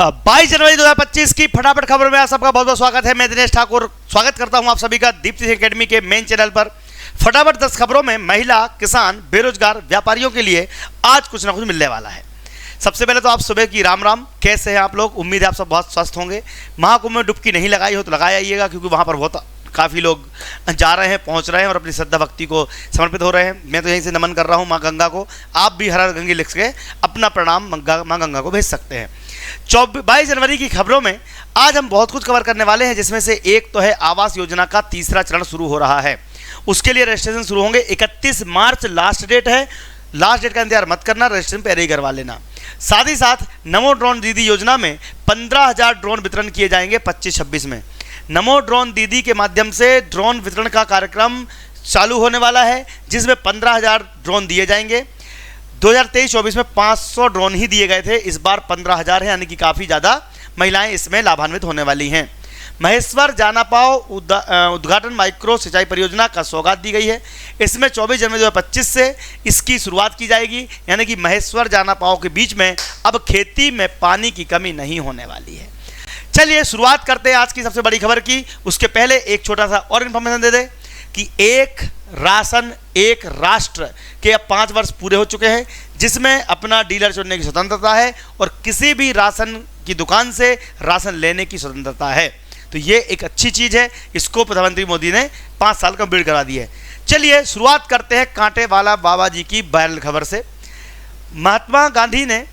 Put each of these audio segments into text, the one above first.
22 जनवरी 2025 की फटाफट खबर में आप सबका बहुत बहुत स्वागत है। मैं दिनेश ठाकुर स्वागत करता हूं आप सभी का दीप्ति सिंह एकेडमी के मेन चैनल पर। फटाफट 10 खबरों में महिला, किसान, बेरोजगार, व्यापारियों के लिए आज कुछ ना कुछ मिलने वाला है। सबसे पहले तो आप सुबह की राम राम, कैसे हैं आप लोग? उम्मीद है आप सब बहुत स्वस्थ होंगे। महाकुंभ में डुबकी नहीं लगाई हो तो लगा आइएगा, क्योंकि वहाँ पर बहुत काफ़ी लोग जा रहे हैं, पहुंच रहे हैं और अपनी श्रद्धा भक्ति को समर्पित हो रहे हैं। मैं तो यहीं से नमन कर रहा हूं मां गंगा को। आप भी हर हर गंगे लिख के अपना प्रणाम मां गंगा को भेज सकते हैं। 22 जनवरी की खबरों में आज हम बहुत कुछ कवर करने वाले हैं, जिसमें से एक तो है आवास योजना का तीसरा चरण शुरू हो रहा है। उसके लिए रजिस्ट्रेशन शुरू होंगे। 31 मार्च लास्ट डेट है। लास्ट डेट का इंतजार मत करना, रजिस्ट्रेशन पहले ही करवा लेना। साथ ही साथ नमो ड्रोन दीदी योजना में 15,000 ड्रोन वितरण किए जाएंगे 25-26 में। नमो ड्रोन दीदी के माध्यम से ड्रोन वितरण का कार्यक्रम चालू होने वाला है, जिसमें 15,000 ड्रोन दिए जाएंगे। 2023-24 में 500 ड्रोन ही दिए गए थे, इस बार 15,000 है, यानी कि काफ़ी ज़्यादा महिलाएं इसमें लाभान्वित होने वाली हैं। महेश्वर जानापाव उद्घाटन माइक्रो सिंचाई परियोजना का सौगात दी गई है। इसमें 24 जनवरी 2025 से इसकी शुरुआत की जाएगी, यानी कि महेश्वर जानापाव के बीच में अब खेती में पानी की कमी नहीं होने वाली है। चलिए शुरुआत करते हैं आज की सबसे बड़ी खबर की। उसके पहले एक छोटा सा और इन्फॉर्मेशन दे दें कि एक राशन एक राष्ट्र के अब 5 वर्ष पूरे हो चुके हैं, जिसमें अपना डीलर चुनने की स्वतंत्रता है और किसी भी राशन की दुकान से राशन लेने की स्वतंत्रता है। तो ये एक अच्छी चीज़ है, इसको प्रधानमंत्री मोदी ने 5 साल कंप्लीट करा दी है। चलिए शुरुआत करते हैं कांटे वाला बाबा जी की वायरल खबर से। महात्मा गांधी ने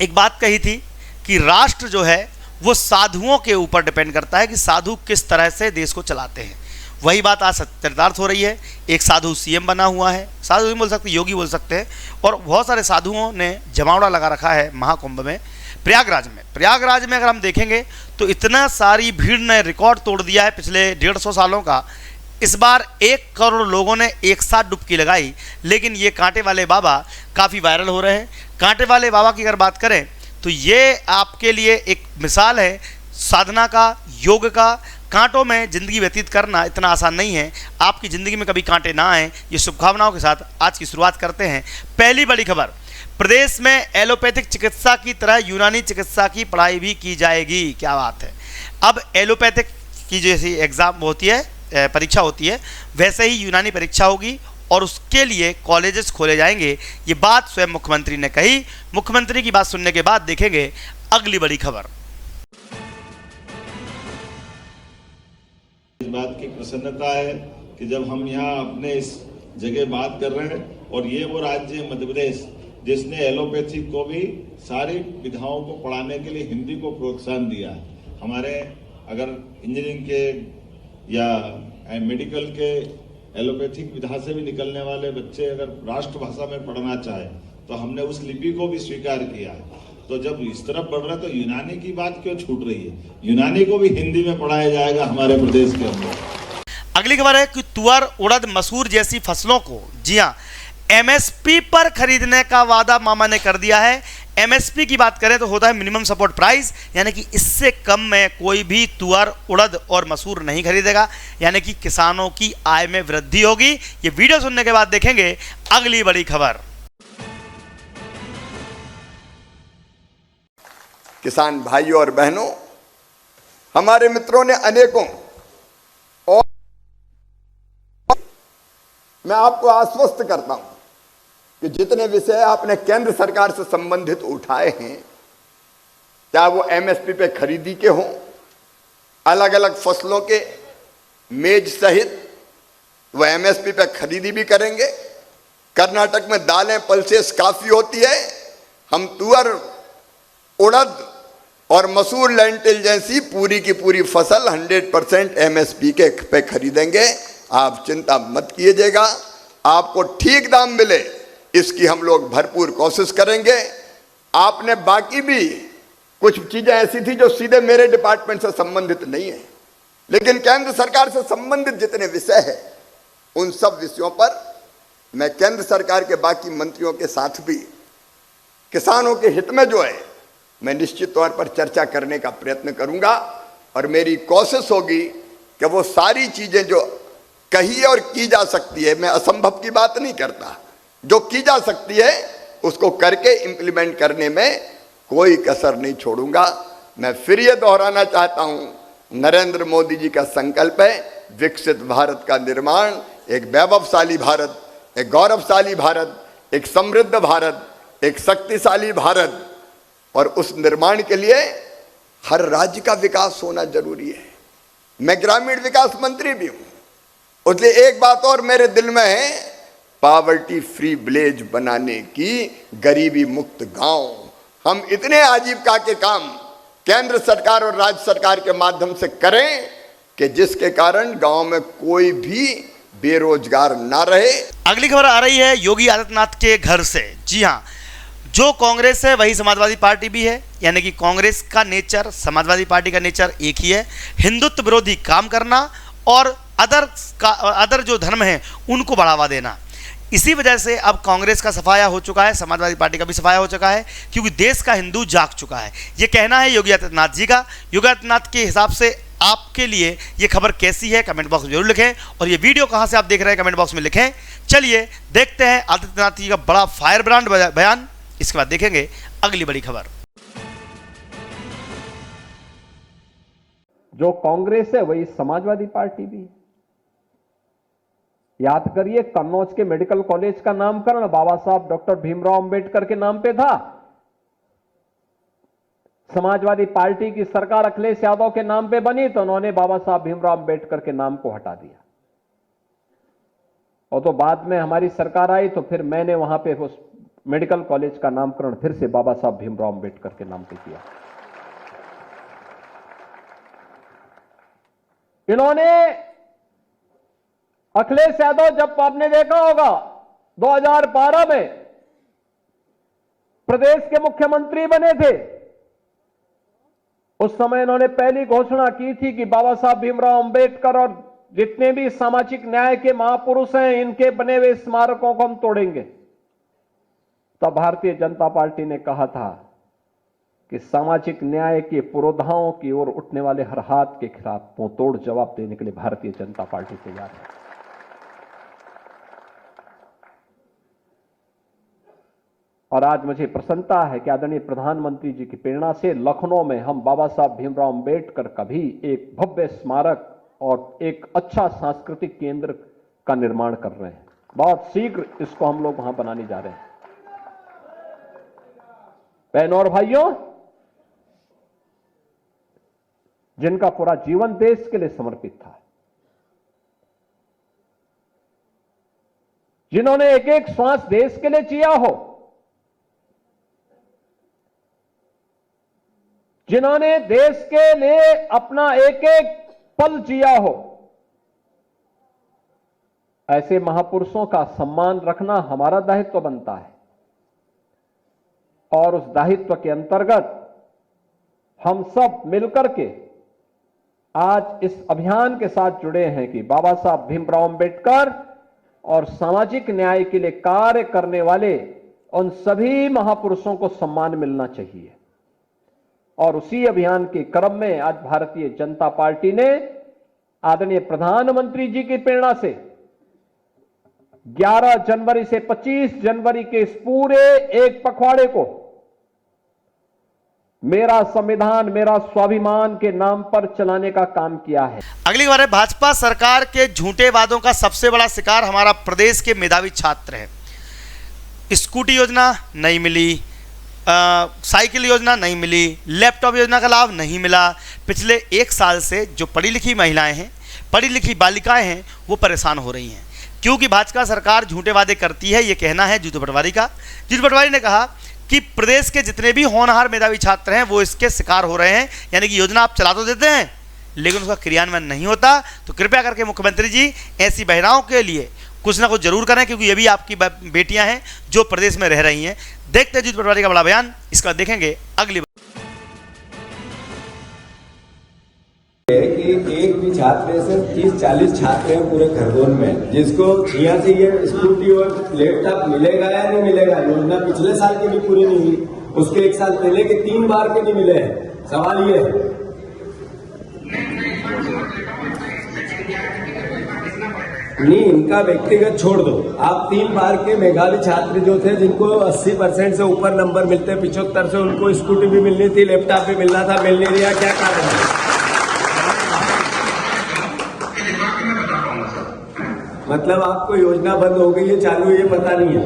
एक बात कही थी कि राष्ट्र जो है वो साधुओं के ऊपर डिपेंड करता है कि साधु किस तरह से देश को चलाते हैं। वही बात आज चरितार्थ हो रही है। एक साधु सीएम बना हुआ है, साधु नहीं बोल सकते, योगी बोल सकते हैं, और बहुत सारे साधुओं ने जमावड़ा लगा रखा है महाकुंभ में प्रयागराज में। प्रयागराज में अगर हम देखेंगे तो इतना सारी भीड़ ने रिकॉर्ड तोड़ दिया है पिछले 150 सालों का। इस बार 1 करोड़ लोगों ने एक साथ डुबकी लगाई। लेकिन ये कांटे वाले बाबा काफ़ी वायरल हो रहे हैं। कांटे वाले बाबा की अगर बात करें तो ये आपके लिए एक मिसाल है साधना का, योग का। कांटों में ज़िंदगी व्यतीत करना इतना आसान नहीं है। आपकी ज़िंदगी में कभी कांटे ना आए, ये शुभकामनाओं के साथ आज की शुरुआत करते हैं। पहली बड़ी खबर, प्रदेश में एलोपैथिक चिकित्सा की तरह यूनानी चिकित्सा की पढ़ाई भी की जाएगी। क्या बात है! अब एलोपैथिक की जैसी एग्ज़ाम होती है, परीक्षा होती है, वैसे ही यूनानी परीक्षा होगी और उसके लिए कॉलेजेस खोले जाएंगे। ये बात स्वयं मुख्यमंत्री ने कही। मुख्यमंत्री की बात सुनने के बाद देखेंगे अगली बड़ी खबर। इस बात की प्रसन्नता है कि जब हम यहाँ अपने इस जगह बात कर रहे हैं, और ये वो राज्य है मध्य प्रदेश जिसने एलोपैथी को भी सारी विधाओं को पढ़ाने के लिए हिंदी को प्रोत्साहन दिया है। हमारे अगर इंजीनियरिंग के या मेडिकल के एलोपैथिक विधा से भी निकलने वाले बच्चे अगर राष्ट्रभाषा में पढ़ना चाहे तो हमने उस लिपि को भी स्वीकार किया है। तो जब इस तरफ बढ़ रहा है तो यूनानी की बात क्यों छूट रही है? यूनानी को भी हिंदी में पढ़ाया जाएगा हमारे प्रदेश के अंदर। अगली खबर है कि तुअर, उड़द, मसूर जैसी फसलों को, जी हाँ, एमएसपी पर खरीदने का वादा मामा ने कर दिया है। एमएसपी की बात करें तो होता है मिनिमम सपोर्ट प्राइस, यानी कि इससे कम में कोई भी तुअर, उड़द और मसूर नहीं खरीदेगा, यानी कि किसानों की आय में वृद्धि होगी। ये वीडियो सुनने के बाद देखेंगे अगली बड़ी खबर। किसान भाइयों और बहनों, हमारे मित्रों ने अनेकों, और मैं आपको आश्वस्त करता हूं कि जितने विषय आपने केंद्र सरकार से संबंधित उठाए हैं, चाहे वो एमएसपी पे खरीदी के हों, अलग अलग फसलों के मेज सहित वह एमएसपी पे खरीदी भी करेंगे। कर्नाटक में दालें पल्सेस काफी होती है, हम तुअर, उड़द और मसूर, लेंटिल जैसी पूरी की पूरी फसल 100% एमएसपी के पे खरीदेंगे। आप चिंता मत कीजिएगा, आपको ठीक दाम मिले इसकी हम लोग भरपूर कोशिश करेंगे। आपने बाकी भी कुछ चीजें ऐसी थी जो सीधे मेरे डिपार्टमेंट से संबंधित नहीं है, लेकिन केंद्र सरकार से संबंधित जितने विषय हैं उन सब विषयों पर मैं केंद्र सरकार के बाकी मंत्रियों के साथ भी किसानों के हित में जो है मैं निश्चित तौर पर चर्चा करने का प्रयत्न करूंगा। और मेरी कोशिश होगी कि वो सारी चीजें जो कही और की जा सकती है, मैं असंभव की बात नहीं करता, जो की जा सकती है उसको करके इम्प्लीमेंट करने में कोई कसर नहीं छोड़ूंगा। मैं फिर ये दोहराना चाहता हूं, नरेंद्र मोदी जी का संकल्प है विकसित भारत का निर्माण, एक वैभवशाली भारत, एक गौरवशाली भारत, एक समृद्ध भारत, एक शक्तिशाली भारत। और उस निर्माण के लिए हर राज्य का विकास होना जरूरी है। मैं ग्रामीण विकास मंत्री भी हूं, इसलिए एक बात और मेरे दिल में है, पॉवर्टी फ्री विलेज बनाने की, गरीबी मुक्त गांव। हम इतने आजीविका के काम केंद्र सरकार और राज्य सरकार के माध्यम से करें कि जिसके कारण गांव में कोई भी बेरोजगार ना रहे। अगली खबर आ रही है योगी आदित्यनाथ के घर से। जी हाँ, जो कांग्रेस है वही समाजवादी पार्टी भी है, यानी कि कांग्रेस का नेचर, समाजवादी पार्टी का नेचर एक ही है, हिंदुत्व विरोधी काम करना और अदर जो धर्म है उनको बढ़ावा देना। इसी वजह से अब कांग्रेस का सफाया हो चुका है, समाजवादी पार्टी का भी सफाया हो चुका है, क्योंकि देश का हिंदू जाग चुका है। ये कहना है योगी आदित्यनाथ जी का। योगी आदित्यनाथ के हिसाब से आपके लिए ये खबर कैसी है कमेंट बॉक्स में जरूर लिखें, और ये वीडियो कहाँ से आप देख रहे हैं कमेंट बॉक्स में लिखें। चलिए देखते हैं आदित्यनाथ जी का बड़ा फायर ब्रांड बयान, इसके बाद देखेंगे अगली बड़ी खबर। जो कांग्रेस है वही समाजवादी पार्टी भी है। याद करिए, कन्नौज के मेडिकल कॉलेज का नामकरण बाबा साहब डॉक्टर भीमराव अंबेडकर के नाम पे था। समाजवादी पार्टी की सरकार अखिलेश यादव के नाम पे बनी तो उन्होंने बाबा साहब भीमराव अंबेडकर के नाम को हटा दिया, और तो बाद में हमारी सरकार आई तो फिर मैंने वहां पे उस मेडिकल कॉलेज का नामकरण फिर से बाबा साहब भीमराव अंबेडकर के नाम पे किया। इन्होंने अखिलेश यादव, जब आपने देखा होगा 2012 में प्रदेश के मुख्यमंत्री बने थे, उस समय इन्होंने पहली घोषणा की थी कि बाबा साहब भीमराव अंबेडकर और जितने भी सामाजिक न्याय के महापुरुष हैं इनके बने हुए स्मारकों को हम तोड़ेंगे। तब भारतीय जनता पार्टी ने कहा था कि सामाजिक न्याय के पुरोधाओं की ओर उठने वाले हर हाथ के खिलाफ मुंहतोड़ जवाब देने के लिए भारतीय जनता पार्टी तैयार है। और आज मुझे प्रसन्नता है कि आदरणीय प्रधानमंत्री जी की प्रेरणा से लखनऊ में हम बाबा साहब भीमराव अंबेडकर का भी एक भव्य स्मारक और एक अच्छा सांस्कृतिक केंद्र का निर्माण कर रहे हैं। बहुत शीघ्र इसको हम लोग वहां बनाने जा रहे हैं। बहनों और भाइयों, जिनका पूरा जीवन देश के लिए समर्पित था, जिन्होंने एक एक श्वास देश के लिए जिया हो, जिन्होंने देश के लिए अपना एक एक पल जिया हो, ऐसे महापुरुषों का सम्मान रखना हमारा दायित्व बनता है। और उस दायित्व के अंतर्गत हम सब मिलकर के आज इस अभियान के साथ जुड़े हैं कि बाबा साहब भीमराव अंबेडकर और सामाजिक न्याय के लिए कार्य करने वाले उन सभी महापुरुषों को सम्मान मिलना चाहिए। और उसी अभियान के क्रम में आज भारतीय जनता पार्टी ने आदरणीय प्रधानमंत्री जी की प्रेरणा से 11 जनवरी से 25 जनवरी के इस पूरे एक पखवाड़े को मेरा संविधान मेरा स्वाभिमान के नाम पर चलाने का काम किया है। अगली बार है, भाजपा सरकार के झूठे वादों का सबसे बड़ा शिकार हमारा प्रदेश के मेधावी छात्र है। स्कूटी योजना नहीं मिली, साइकिल योजना नहीं मिली, लैपटॉप योजना का लाभ नहीं मिला। पिछले 1 साल से जो पढ़ी लिखी महिलाएं हैं, पढ़ी लिखी बालिकाएं हैं, वो परेशान हो रही हैं, क्योंकि भाजपा सरकार झूठे वादे करती है। ये कहना है जीतू पटवारी का। जीतू पटवारी ने कहा कि प्रदेश के जितने भी होनहार मेधावी छात्र हैं वो इसके शिकार हो रहे हैं, यानी कि योजना आप चला तो देते हैं लेकिन उसका क्रियान्वयन नहीं होता। तो कृपया करके मुख्यमंत्री जी ऐसी बहनाओं के लिए कुछ ना कुछ जरूर करें, क्योंकि ये भी आपकी बेटियां हैं जो प्रदेश में रह रही हैं। देखते हैं जीतू पटवारी का बड़ा बयान, इसका देखेंगे अगली है कि एक भी छात्र से 30-40 छात्र हैं पूरे खरगोन में, जिसको यहाँ से ये स्कूटी और लैपटॉप मिलेगा या नहीं मिलेगा। योजना पिछले साल की भी पूरी नहीं हुई, उसके 1 साल पहले के 3 बार के नहीं मिले हैं। सवाल ये है नहीं, इनका व्यक्तिगत छोड़ दो। आप 3 बार के मेघालय छात्र जो थे जिनको 80% से ऊपर नंबर मिलते, 75 से, उनको स्कूटी भी मिलनी थी, लैपटॉप भी मिलना था, मिल नहीं रहा, क्या कारण है? मतलब आपको योजना बंद हो गई है, चालू है, ये पता नहीं है?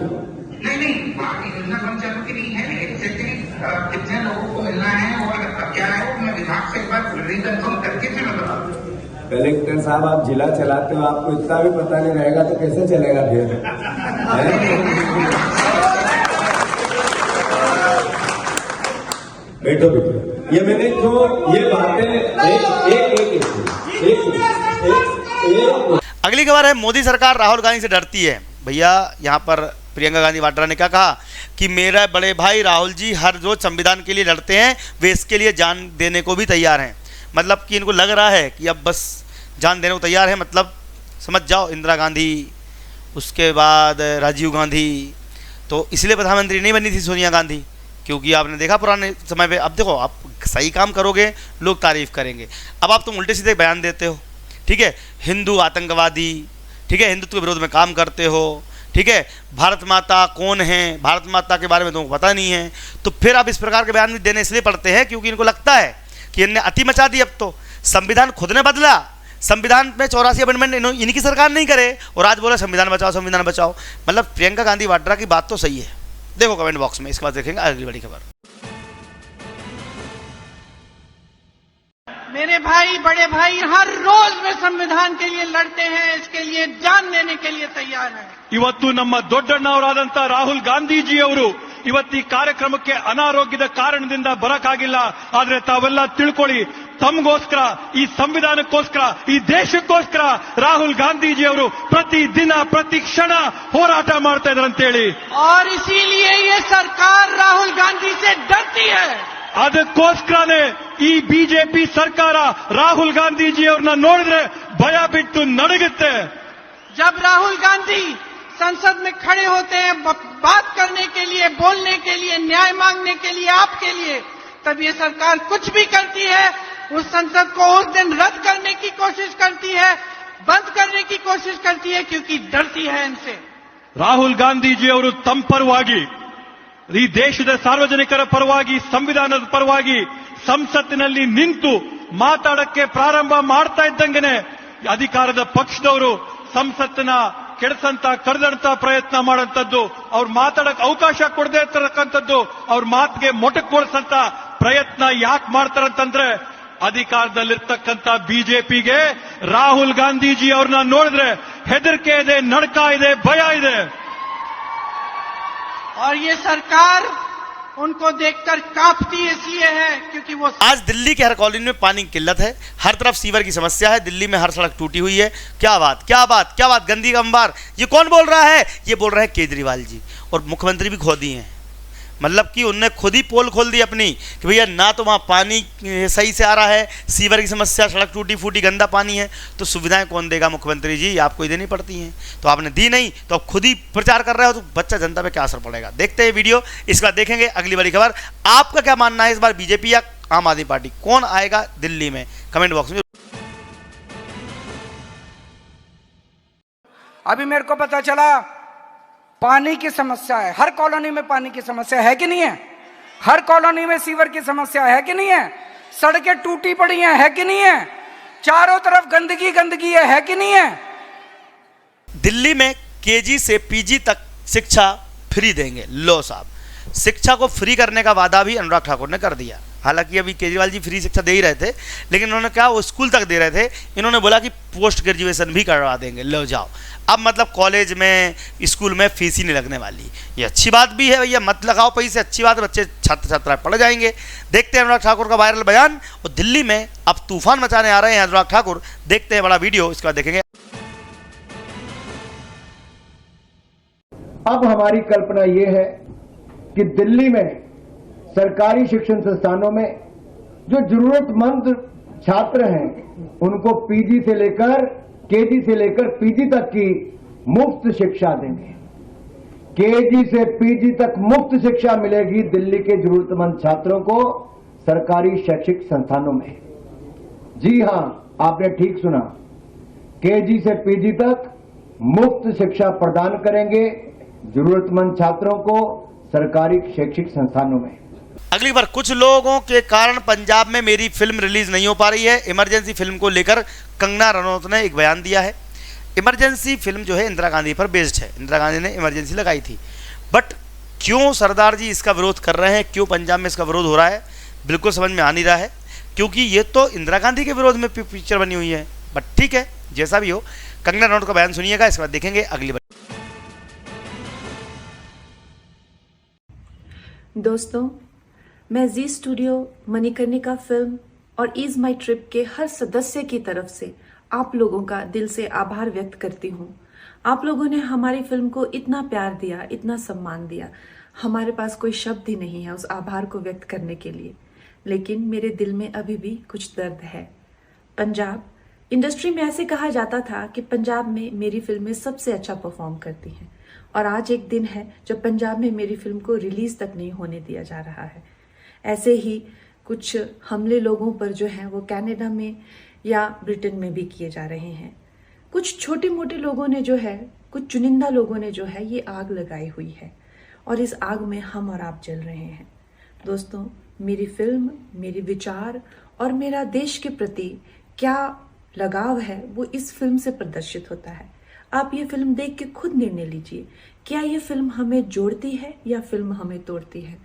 नहीं, बाकी योजना बंद चालू की नहीं है। एग्जैक्टली कितने लोगों को मिलना है और क्या है वो मैं विभाग से एक बार रिकन्फर्म करके फिर मैं बता दूँ। कलेक्टर साहब, आप जिला चलाते हो, आपको इतना भी पता नहीं रहेगा तो कैसे चलेगा फिर? बैठो बैठो। ये मैंने जो ये बातें एक अगली खबर है, मोदी सरकार राहुल गांधी से डरती है। भैया यहाँ पर प्रियंका गांधी वाड्रा ने क्या कहा कि मेरा बड़े भाई राहुल जी हर रोज संविधान के लिए लड़ते हैं, वे इसके लिए जान देने को भी तैयार हैं। मतलब कि इनको लग रहा है कि अब बस जान देने को तैयार है, मतलब समझ जाओ इंदिरा गांधी, उसके बाद राजीव गांधी, तो इसलिए प्रधानमंत्री नहीं बनी थी सोनिया गांधी, क्योंकि आपने देखा पुराने समय पे। अब देखो, आप सही काम करोगे लोग तारीफ करेंगे, अब आप तुम उल्टे सीधे बयान देते हो, ठीक है, हिंदू आतंकवादी, ठीक है, हिंदुत्व के विरोध में काम करते हो, ठीक है, भारत माता कौन है, भारत माता के बारे में तुमको पता नहीं है, तो फिर आप इस प्रकार के बयान भी देने इसलिए पड़ते हैं क्योंकि इनको लगता है कि इनने अति मचा दी। अब तो संविधान खुद ने बदला, संविधान में 84 अमेंडमेंट इनकी सरकार नहीं करे और आज बोले संविधान बचाओ संविधान बचाओ। मतलब प्रियंका गांधी वाड्रा की बात तो सही है, देखो कमेंट बॉक्स में, इसके बाद देखेंगे अगली बड़ी खबर। मेरे भाई, बड़े भाई हर रोज में संविधान के लिए लड़ते हैं, इसके लिए जान देने के लिए तैयार है। ಇವತ್ತು ನಮ್ಮ ದೊಡ್ಡಣ್ಣವರಾದಂತ ರಾಹುಲ್ ಗಾಂಧೀಜಿಯವರು ಇವತ್ತು ಈ ಕಾರ್ಯಕ್ರಮಕ್ಕೆ ಅನಾರೋಗ್ಯದ ಕಾರಣದಿಂದ ಬರಕಾಗಿಲ್ಲ. ಆದ್ರೆ ತಾವೆಲ್ಲ ತಿಳ್ಕೊಳ್ಳಿ, ತಮಗೋಸ್ಕರ, ಈ ಸಂವಿಧಾನಕ್ಕೋಸ್ಕರ, ಈ ದೇಶಕ್ಕೋಸ್ಕರ ರಾಹುಲ್ ಗಾಂಧೀಜಿಯವರು ಪ್ರತಿ ದಿನ ಪ್ರತಿ ಕ್ಷಣ ಹೋರಾಟ ಮಾಡ್ತಾ ಇದ್ದಾರೆ ಅಂತೇಳಿ, और इसीलिए ये सरकार राहुल गांधी से डरती है। ಅದಕ್ಕೋಸ್ಕರನೇ ಈ ಬಿಜೆಪಿ ಸರ್ಕಾರ ರಾಹುಲ್ ಗಾಂಧೀಜಿಯವ್ರನ್ನ ನೋಡಿದ್ರೆ ಭಯ ಬಿಟ್ಟು ನಡುಗುತ್ತೆ. जब राहुल गांधी संसद में खड़े होते हैं बात करने के लिए, बोलने के लिए, न्याय मांगने के लिए, आपके लिए, तब ये सरकार कुछ भी करती है, उस संसद को उस दिन रद्द करने की कोशिश करती है, बंद करने की कोशिश करती है, क्योंकि डरती है इनसे। ರಾಹುಲ್ ಗಾಂಧೀಜಿಯವರು ತಮ್ಮ ಪರವಾಗಿ, ಈ ದೇಶದ ಸಾರ್ವಜನಿಕರ ಪರವಾಗಿ, ಸಂವಿಧಾನದ ಪರವಾಗಿ ಸಂಸತ್ತಿನಲ್ಲಿ ನಿಂತು ಮಾತಾಡಕ್ಕೆ ಪ್ರಾರಂಭ ಮಾಡ್ತಾ ಇದ್ದಂಗೆನೆ ಅಧಿಕಾರದ ಪಕ್ಷದವರು ಸಂಸತ್ತಿನ ಕರೆದಂತ ಪ್ರಯತ್ನ ಮಾಡಂತದ್ದು, ಅವ್ರ ಮಾತಾಡಕ್ ಅವಕಾಶ ಕೊಡದೇ ಇರತಕ್ಕಂಥದ್ದು, ಅವ್ರ ಮಾತಿಗೆ ಮೊಟಕುಗೊಳಿಸಂತ ಪ್ರಯತ್ನ ಯಾಕೆ ಮಾಡ್ತಾರಂತಂದ್ರೆ, ಅಧಿಕಾರದಲ್ಲಿರ್ತಕ್ಕಂಥ ಬಿಜೆಪಿಗೆ ರಾಹುಲ್ ಗಾಂಧೀಜಿ ಅವ್ರನ್ನ ನೋಡಿದ್ರೆ ಹೆದರಿಕೆ ಇದೆ, ನಡ್ಕ ಇದೆ, ಭಯ ಇದೆ. और ये सरकार उनको देखकर कांपती इसलिए है क्योंकि वो आज दिल्ली के हर कॉलोनी में पानी की किल्लत है, हर तरफ सीवर की समस्या है, दिल्ली में हर सड़क टूटी हुई है। क्या बात क्या बात क्या बात, गंदी अंबार। ये कौन बोल रहा है? ये बोल रहे हैं केजरीवाल जी, और मुख्यमंत्री भी खो दिए हैं। मतलब कि उनने खुद ही पोल खोल दी अपनी कि भैया ना तो वहाँ पानी सही से आ रहा है, सीवर की समस्या, सड़क टूटी फूटी, गंदा पानी है, तो सुविधाएं कौन देगा? मुख्यमंत्री जी, आपको ही देनी पड़ती हैं। तो आपने दी नहीं तो आप खुद ही प्रचार कर रहे हो, तो बच्चा जनता पे क्या असर पड़ेगा? देखते हैं वीडियो, इसके बाद देखेंगे अगली बड़ी खबर। आपका क्या मानना है, इस बार बीजेपी या आम आदमी पार्टी कौन आएगा दिल्ली में? कमेंट बॉक्स में। अभी मेरे को पता चला पानी की समस्या है, हर कॉलोनी में पानी की समस्या है कि नहीं है? हर कॉलोनी में सीवर की समस्या है कि नहीं है? सड़कें टूटी पड़ी हैं, है कि नहीं है? चारों तरफ गंदगी गंदगी है कि नहीं है? दिल्ली में केजी से पीजी तक शिक्षा फ्री देंगे। लो साहब, शिक्षा को फ्री करने का वादा भी अनुराग ठाकुर ने कर दिया। हालांकि अभी केजरीवाल जी फ्री शिक्षा दे ही रहे थे, लेकिन उन्होंने कहा वो स्कूल तक दे रहे थे, इन्होंने बोला कि पोस्ट ग्रेजुएशन भी करवा देंगे। लो जाओ, अब मतलब कॉलेज में, स्कूल में फीस ही नहीं लगने वाली। ये अच्छी बात भी है भैया, मत लगाओ पैसे, अच्छी बात है, बच्चे छात्र छात्राएं पढ़ जाएंगे। देखते हैं अनुराग ठाकुर का वायरल बयान, और दिल्ली में अब तूफान मचाने आ रहे हैं अनुराग ठाकुर। देखते हैं बड़ा वीडियो, इसके बाद देखेंगे। अब हमारी कल्पना ये है कि दिल्ली में सरकारी शिक्षण संस्थानों में जो जरूरतमंद छात्र हैं उनको पीजी से लेकर, केजी से लेकर पीजी तक की मुफ्त शिक्षा देंगे। केजी से पीजी तक मुफ्त शिक्षा मिलेगी दिल्ली के जरूरतमंद छात्रों को सरकारी शैक्षिक संस्थानों में। जी हां, आपने ठीक सुना, केजी से पीजी तक मुफ्त शिक्षा प्रदान करेंगे जरूरतमंद छात्रों को सरकारी शैक्षिक संस्थानों में। अगली बार कुछ लोगों के कारण पंजाब में मेरी फिल्म रिलीज नहीं हो पा रही है। इमरजेंसी फिल्म को लेकर कंगना रनौत ने एक बयान दिया है। इमरजेंसी फिल्म जो है इंदिरा गांधी पर बेस्ड है, इंदिरा गांधी ने इमरजेंसी लगाई थी। बट क्यों सरदार जी इसका विरोध कर रहे हैं, क्यों पंजाब में इसका विरोध हो रहा है, बिल्कुल समझ में आ नहीं रहा है, क्योंकि ये तो इंदिरा गांधी के विरोध में पिक्चर बनी हुई है। बट ठीक है, जैसा भी हो, कंगना रनौत का बयान सुनिएगा, इसके बाद देखेंगे अगली बार। दोस्तों, मैं जी स्टूडियो, मणिकर्णिका फिल्म और ईज माई ट्रिप के हर सदस्य की तरफ से आप लोगों का दिल से आभार व्यक्त करती हूँ। आप लोगों ने हमारी फिल्म को इतना प्यार दिया, इतना सम्मान दिया, हमारे पास कोई शब्द ही नहीं है उस आभार को व्यक्त करने के लिए। लेकिन मेरे दिल में अभी भी कुछ दर्द है। पंजाब इंडस्ट्री में ऐसे कहा जाता था कि पंजाब में मेरी फिल्में सबसे अच्छा परफॉर्म करती हैं, और आज एक दिन है जब पंजाब में मेरी फिल्म को रिलीज तक नहीं होने दिया जा रहा है। ऐसे ही कुछ हमले लोगों पर जो है वो कनाडा में या ब्रिटेन में भी किए जा रहे हैं। कुछ छोटे मोटे लोगों ने जो है, कुछ चुनिंदा लोगों ने जो है ये आग लगाई हुई है, और इस आग में हम और आप जल रहे हैं। दोस्तों, मेरी फिल्म, मेरे विचार और मेरा देश के प्रति क्या लगाव है वो इस फिल्म से प्रदर्शित होता है। आप ये फिल्म देख के खुद निर्णय लीजिए, क्या ये फिल्म हमें जोड़ती है या फिल्म हमें तोड़ती है।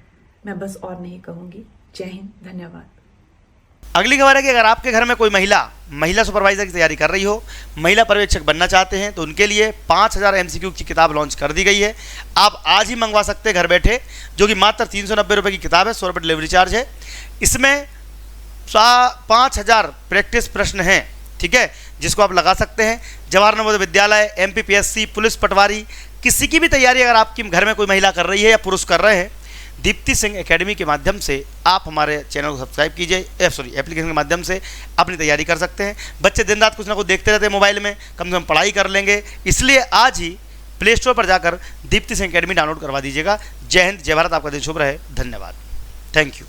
मैं बस और नहीं कहूँगी। जय हिंद, धन्यवाद। अगली खबर है कि अगर आपके घर में कोई महिला सुपरवाइजर की तैयारी कर रही हो, महिला पर्यवेक्षक बनना चाहते हैं, तो उनके लिए 5000 MCQ की किताब लॉन्च कर दी गई है। आप आज ही मंगवा सकते हैं घर बैठे, जो कि मात्र 390 रुपये की किताब है, 100 रुपये डिलीवरी चार्ज है। इसमें 5000 प्रैक्टिस प्रश्न हैं, ठीक है, जिसको आप लगा सकते हैं। जवाहर नवोदय विद्यालय, MPPSC, पुलिस पटवारी, किसी की भी तैयारी अगर आपके घर में कोई महिला कर रही है या पुरुष कर रहे हैं, दीप्ति सिंह एकेडमी के माध्यम से आप हमारे चैनल को सब्सक्राइब कीजिए, एप्लीकेशन के माध्यम से अपनी तैयारी कर सकते हैं। बच्चे दिन रात कुछ ना कुछ देखते रहते हैं मोबाइल में, कम से कम पढ़ाई कर लेंगे। इसलिए आज ही प्ले स्टोर पर जाकर दीप्ति सिंह एकेडमी डाउनलोड करवा दीजिएगा। जय हिंद, जय भारत, आपका दिन शुभ रहे। धन्यवाद, थैंक यू।